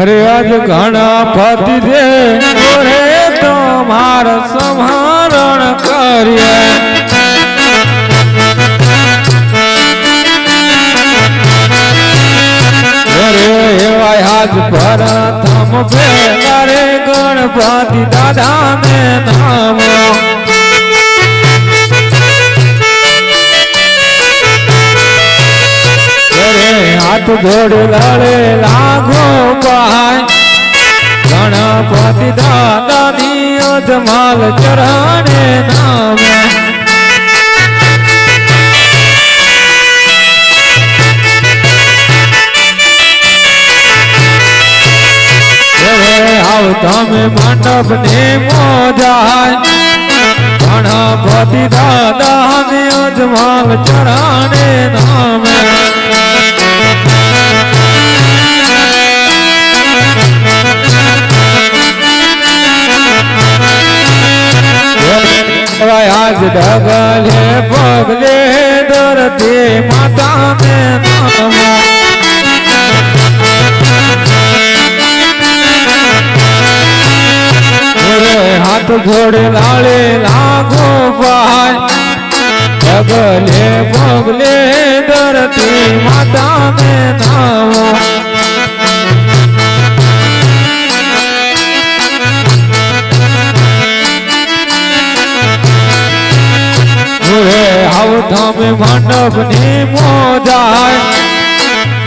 अरे आज गणपति दे रे तुम्हार संहरण करिए अरे आज प्रथम बेला रे गणपति दादा में नाम हाथ जोड़ लड़े लागो पाय गणपति दादा अजमाल चढ़ाने नाम आओ तम मंडप ने मोजाय गणपति दादा अजमाल चढ़ाने नाम आज डगले पगले दरते माता में नाम हाथ जोड़े लाले लागो पाय डगले पगले दरते माता में नाम में मंडप ने मोजाय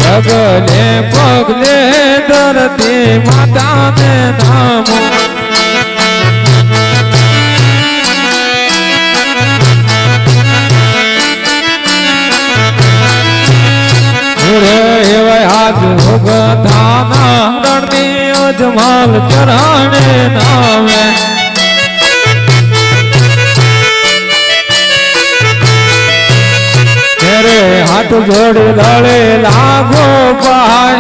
डगले पगले दरते माता में नाम आज थाना रणनी अजमाल चढ़ाने नाम हाथ जोड़ लड़े लागो पाय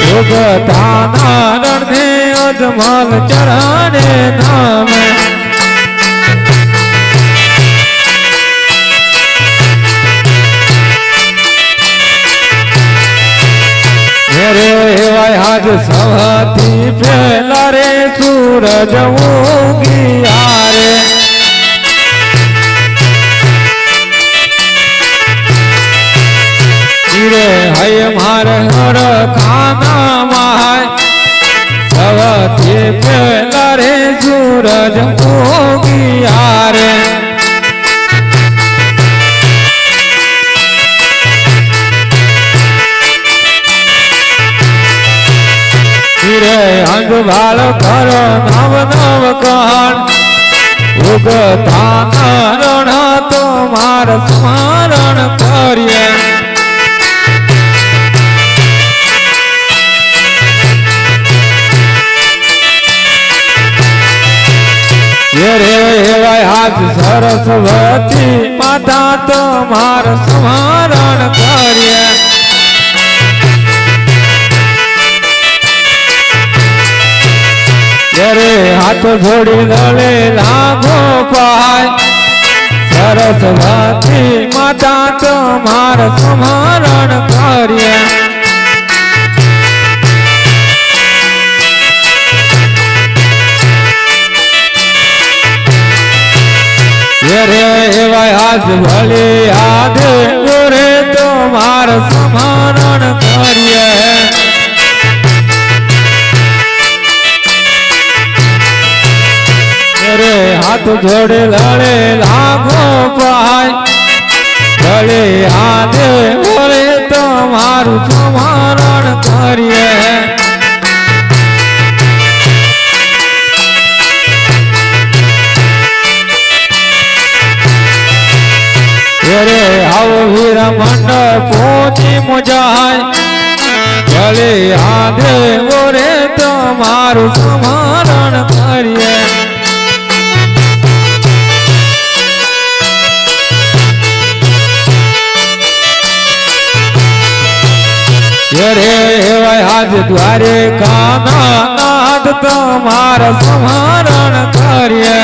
योग थाना रणधे अजमाल चढ़ाने नाम आज सवती फैला रे सूरज उगिया रे है मार हर खाना माय सवती फैला रे सूरज उगिया रे अंग भाल करो नव नव कान उग थाना रण तुम्हार स्मरण करिए आज सरस्वती माता तुम्हार स्मरण करिए हाथ जोड़ी लड़े लागो पाय सरस्वती माता तुम्हार स्मरण करिए आज भले आधे गोरे तुम्हार स्मरण करिए हाथ जोड़े लड़े लागो पाय भले आधे गोरे तुम्हार स्मरण करिए आओ वीर मंडप पोती मुजाय भले आधे गोरे तुम्हार स्मरण करिए आज द्वारे काना नाथ तुम्हार स्मरण करिए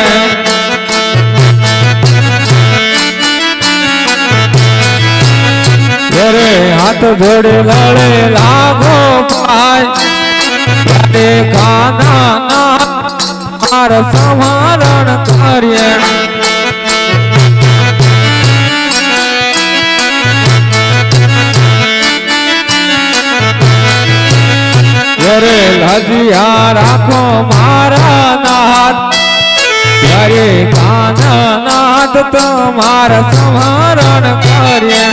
हाथ जोड़े लड़े लागो पाय કાના નાથ માર સંવરણ કરીએ રે લજિયા રાખો મારા નાથ ત્યારે કાના નાથ તમારા સંવરણ કરીએ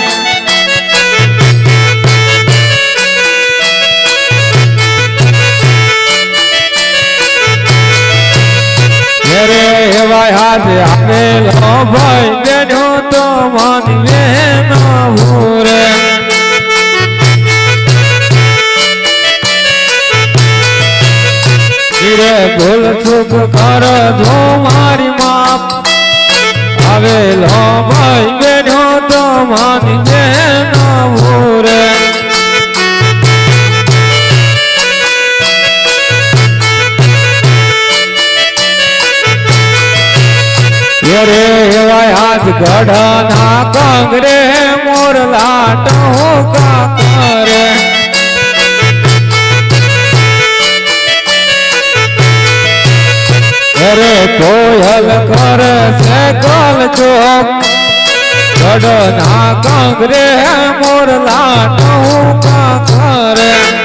રે એવા હાથ આપેલો ભાઈ બેનો તો માનવે ન ભૂરે રે ભૂલ ચૂક કર જો મારી માપ આવેલો ભાઈ બેનો તો માનવે ન ભૂરે રે એવા હાથ ગઢના કંગરે મોરલા ટોકા કરે રે કોયલ કરે છે કલ ચોક ગઢના કંગરે મોરલા ટોકા કરે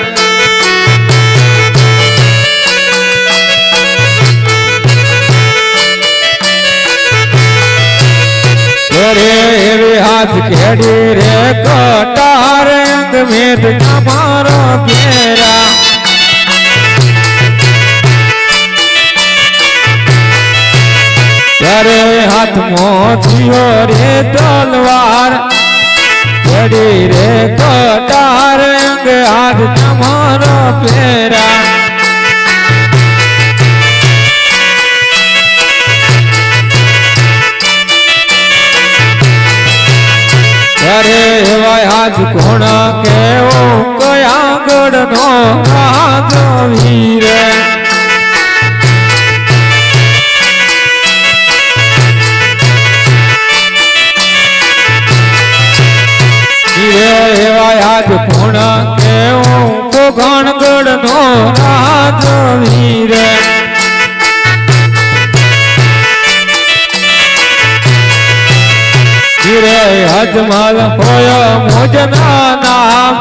રે એવી હાથ કેડી રે કટાર અંગ મેદ તમારો ફેરા ત્યારે હાથ મોથિયો રે તલવાર કેડી રે કટાર અંગ હાથ તમારો ફેરા અરે એવા હાથ કોણ કેવો કયા ગઢનો રાજ વીર એવા હાથ કોણ કેવો કોગણ ગઢનો રાજ વીર રે હજમલ હોય મોજના નામ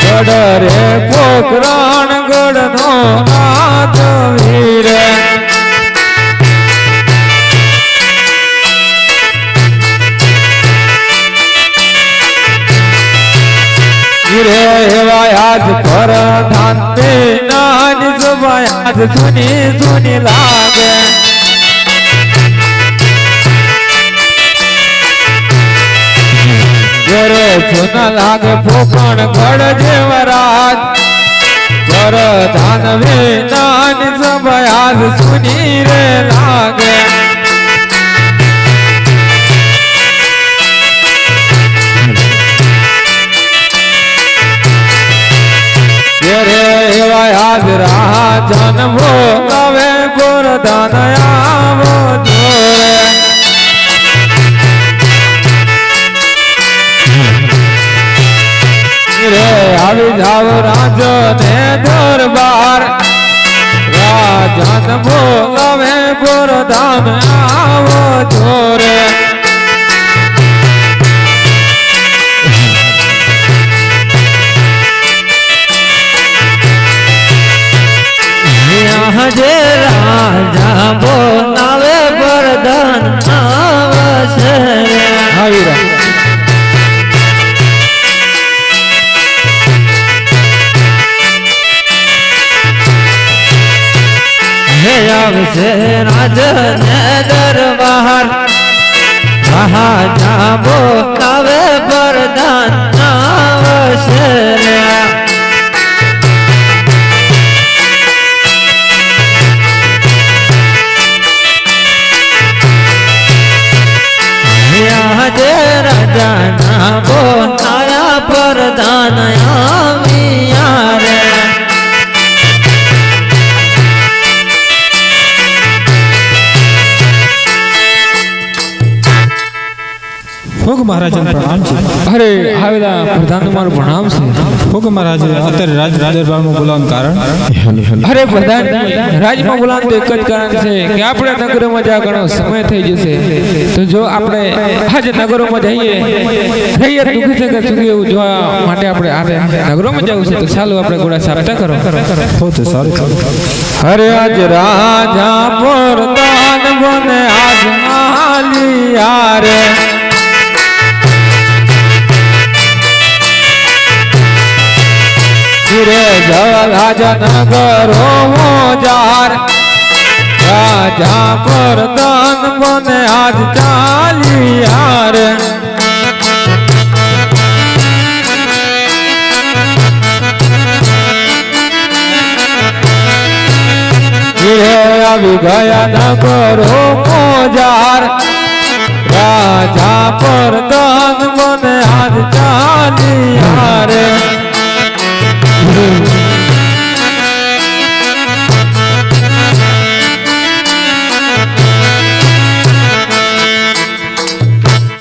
ગઢ રે પોખરણ ગઢનો નાથ વીર રે એવા યાદ પર ધાન નાની સભા યાદ સુની સુની લાગે રે સુન લાગે પોકણ ગઢ જેવરાજ કર ધાન વે નાની સભા યાદ સુની રે લાગે રે એવા યાદ રાજન ભોગવે ગોરધાન આવો જોરે રે આવી જાવ રાજ ને દરબાર રાજન ભોગવે ગોરધાન આવો જોરે જે રાજા બોલાવે વરદાન આવશે હે આવશે રાજને દરબાર રાજા બોલાવે વરદાન આવશે જે રાજા બોલાયા પ્રધાન આમિયા રે ભોગ મહારાજન પ્રણામ છે. અરે આવેલા પ્રધાન મારું પ્રણામ છે. ભોગ મહારાજ અત્યારે રાજદરબારમાં બોલાવવાનું કારણ? અરે પ્રધાન રાજમાં બોલાવવાનું તો એક જ કારણ છે કે આપણે નગરોમાં જવા ઘણો સમય થઈ જશે. તો જો આપણે આજે નગરોમાં જઈએ રહીએ દુઃખી છે કે સુખી એવું જોવા માટે આપણે આજે નગરોમાં જવું છે. તો ચાલો આપણે ઘોડા સાપતા કરો. હો તો સારું. અરે આજ રાજા પ્રધાન બને આજ માલિયા રે રાજા નગરો જાર રાજા પ્રધાન બને આજ ચાલિયા રે આવી ગયા નગરો મોજાર રાજા પ્રધાન